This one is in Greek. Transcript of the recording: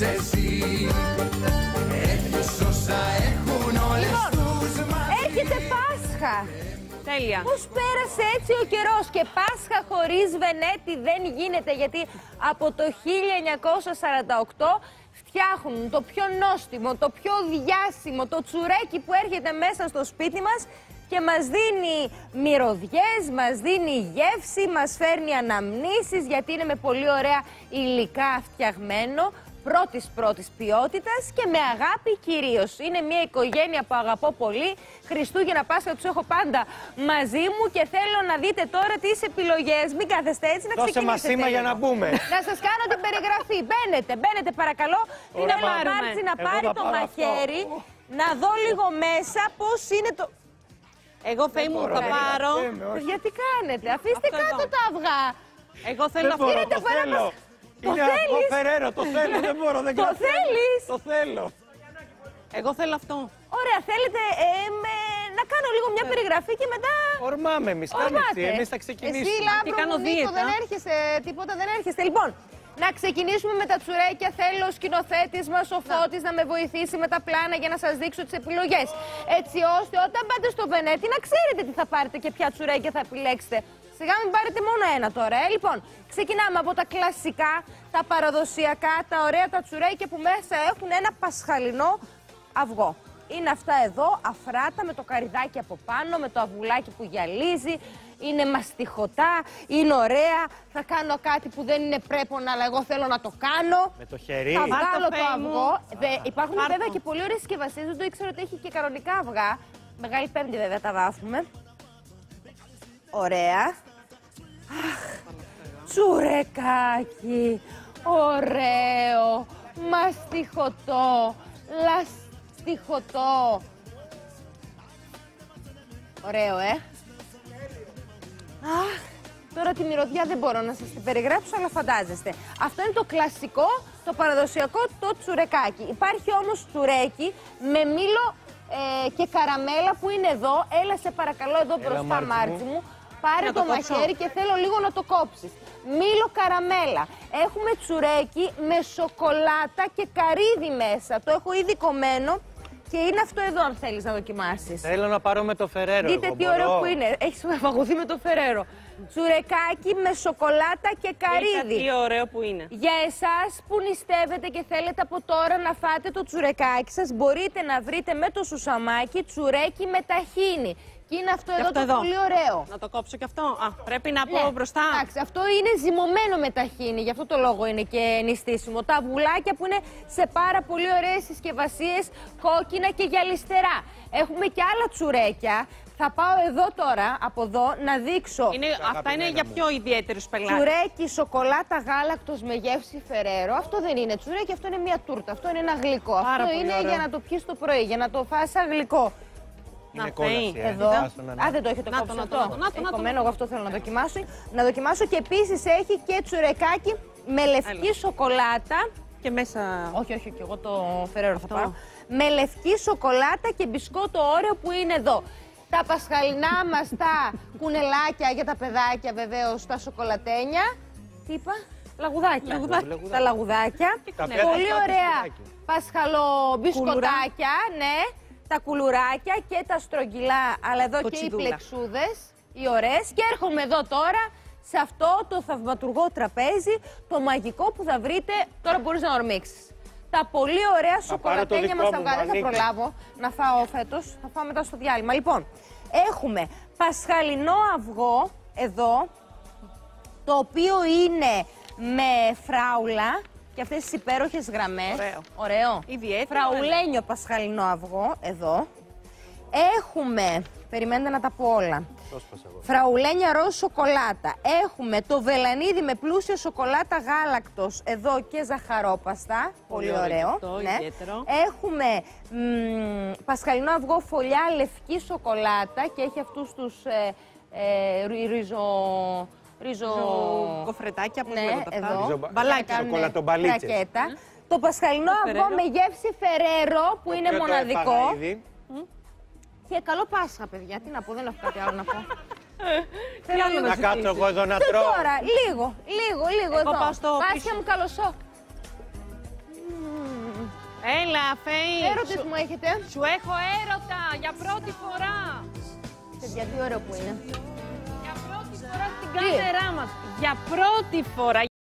έχεις εσύ. Έχεις όσα έχουν όλες τους μαζί. Έρχεται Πάσχα. Τέλεια. Πώς πέρασε έτσι ο καιρός και Πάσχα χωρίς Βενέτη δεν γίνεται, γιατί από το 1948 φτιάχνουν το πιο νόστιμο, το πιο διάσημο, το τσουρέκι που έρχεται μέσα στο σπίτι μας και μας δίνει μυρωδιές, μας δίνει γεύση, μας φέρνει αναμνήσεις, γιατί είναι με πολύ ωραία υλικά φτιαγμένο, πρώτης ποιότητας και με αγάπη κυρίως. Είναι μια οικογένεια που αγαπώ πολύ. Χριστούγεννα, Πάσχα τους έχω πάντα μαζί μου και θέλω να δείτε τώρα τις επιλογές. Μην κάθεστε έτσι, να ξεκινήσετε. Δώσε μας σήμα για να μπούμε. Να σας κάνω την περιγραφή. Μπαίνετε παρακαλώ. Είναι ο Μάρτσι να πάρει το μαχαίρι, να δω λίγο μέσα πώς είναι το... Εγώ Φέη μου θα πάρω. Παιδιά, τι κάνετε, αφήστε κάτω τα αυγά. Εγώ θέλω να φέρω. Το θέλω. Είναι αυτό Φεραίρο, το θέλω, δεν μπορώ, δεν Το θέλεις? Το θέλω. Εγώ θέλω αυτό. Ωραία, θέλετε να κάνω λίγο μια περιγραφή και μετά... Ορμάμε εμείς, κάνε έτσι, εμείς θα ξεκινήσουμε. Εσύ, Λάμπρο μου, Νίκο, δεν έρχεσαι, τίποτα δεν έρχεστε. Λοιπόν, να ξεκινήσουμε με τα τσουρέκια. Θέλω ο σκηνοθέτης μας, ο Φώτης, να με βοηθήσει με τα πλάνα για να σας δείξω τις επιλογές. Έτσι ώστε όταν πάτε στο Βενέτη να ξέρετε τι θα πάρετε και ποια τσουρέκια θα επιλέξετε. Σιγά μην πάρετε μόνο ένα τώρα, Λοιπόν, ξεκινάμε από τα κλασικά, τα παραδοσιακά, τα ωραία τα τσουρέκια που μέσα έχουν ένα πασχαλινό αυγό. Είναι αυτά εδώ, αφράτα με το καρυδάκι από πάνω, με το αυγουλάκι που γυαλίζει. Είναι μαστιχωτά, είναι ωραία. Θα κάνω κάτι που δεν είναι πρέπον, αλλά εγώ θέλω να το κάνω. Με το χέρι. Θα βγάλω το αυγό. Υπάρχουν βέβαια και πολύ ωραίες συσκευασίες, δεν το ήξερα ότι έχει και κανονικά αυγά. Μεγάλη Πέμπτη βέβαια τα βάφουμε. Ωραία. Αχ, τσουρεκάκι, ωραίο, μαστιχωτό, λαστιχωτό. Ωραίο, Αχ, τώρα τη μυρωδιά δεν μπορώ να σας την περιγράψω, αλλά φαντάζεστε. Αυτό είναι το κλασικό, το παραδοσιακό, το τσουρεκάκι. Υπάρχει όμως τσουρέκι με μήλο και καραμέλα που είναι εδώ. Έλα σε παρακαλώ εδώ μπροστά, Μάρτσι μου. Πάρε το μαχαίρι και θέλω λίγο να το κόψεις. Μήλο καραμέλα. Έχουμε τσουρέκι με σοκολάτα και καρύδι μέσα. Το έχω ήδη κομμένο και είναι αυτό εδώ αν θέλεις να δοκιμάσεις. Θέλω να πάρω με το Φεραίρο. Δείτε τι ωραίο που είναι. Έχεις φαγωθεί με το Φεραίρο. Τσουρεκάκι με σοκολάτα και καρύδι. Τι ωραίο που είναι. Για εσάς που νηστεύετε και θέλετε από τώρα να φάτε το τσουρεκάκι σας, μπορείτε να βρείτε με το σουσαμάκι τσουρέκι με ταχίνι. Και είναι αυτό εδώ το πολύ ωραίο. Να το κόψω και αυτό. Πρέπει να πω μπροστά. Εντάξει, αυτό είναι ζυμωμένο με ταχίνι, γι' αυτό το λόγο είναι και νηστίσιμο. Τα αυγουλάκια που είναι σε πάρα πολύ ωραίες συσκευασίες, κόκκινα και γυαλιστερά. Έχουμε και άλλα τσουρέκια. Θα πάω εδώ τώρα, από εδώ, να δείξω. Αυτά είναι για πιο ιδιαίτερους πελάτες. Τσουρέκι, σοκολάτα, γάλακτος με γεύση Φεραίρο. Αυτό δεν είναι τσουρέκι, αυτό είναι μια τούρτα. Αυτό είναι ένα γλυκό. Αυτό είναι για να το πιεις το πρωί, για να το φας σαν γλυκό. Είναι κόλαση, εδώ. Δεν το έχετε κόψει αυτό. Κομμένο, εγώ αυτό θέλω να δοκιμάσω. Να δοκιμάσω και επίσης έχει και τσουρεκάκι με λευκή σοκολάτα. Και μέσα. Όχι, και εγώ το Φεραίρο θα πάρω. Με λευκή σοκολάτα και μπισκότο όριο που είναι εδώ. Τα πασχαλινά μας τα κουνελάκια για τα παιδάκια βεβαίως, τα σοκολατένια. Τι είπα? Λαγουδάκια. Τα λαγουδάκια. Πολύ ωραία πασχαλομπισκοτάκια, ναι. Τα κουλουράκια και τα στρογγυλά, αλλά εδώ και οι πλεξούδες, οι ωραίες. Και έρχομαι εδώ τώρα σε αυτό το θαυματουργό τραπέζι, το μαγικό που θα βρείτε, τώρα μπορείς να ορμήξεις. Τα πολύ ωραία σοκολατένια μας τα βγάλω. Δεν θα προλάβω να φάω φέτος, θα φάω μετά στο διάλειμμα. Λοιπόν, έχουμε πασχαλινό αυγό εδώ, το οποίο είναι με φράουλα και αυτές τις υπέροχες γραμμές. Ωραίο. Ιδιαίτερα. Φραουλένιο πασχαλινό αυγό, εδώ. Έχουμε, περιμένετε να τα πω όλα. Φραουλένια ροζ σοκολάτα. Έχουμε το βελανίδι με πλούσια σοκολάτα γάλακτος, εδώ και ζαχαρόπαστα. Πολύ ωραίο. Έχουμε πασχαλινό αυγό φωλιά, λευκή σοκολάτα και έχει αυτούς τους κοφρετάκια που εδώ. Μπαλάκι, σοκολατομπαλίτσες. Το πασχαλινό αυγό με γεύση Φεραίρο που είναι μοναδικό. Και καλό Πάσχα, παιδιά. Τι να πω, δεν έχω κάτι άλλο να πω. Να κάτσω εγώ εδώ να τρώω. Τώρα, λίγο εδώ. Πάω στο Πάσχα μου, καλωσό. Έλα, Φέη. Έρωτες μου έχετε. Σου έχω έρωτα για πρώτη φορά. Παιδιά, τι ωραίο που είναι. Για πρώτη φορά στην κάμερά μας. Για πρώτη φορά.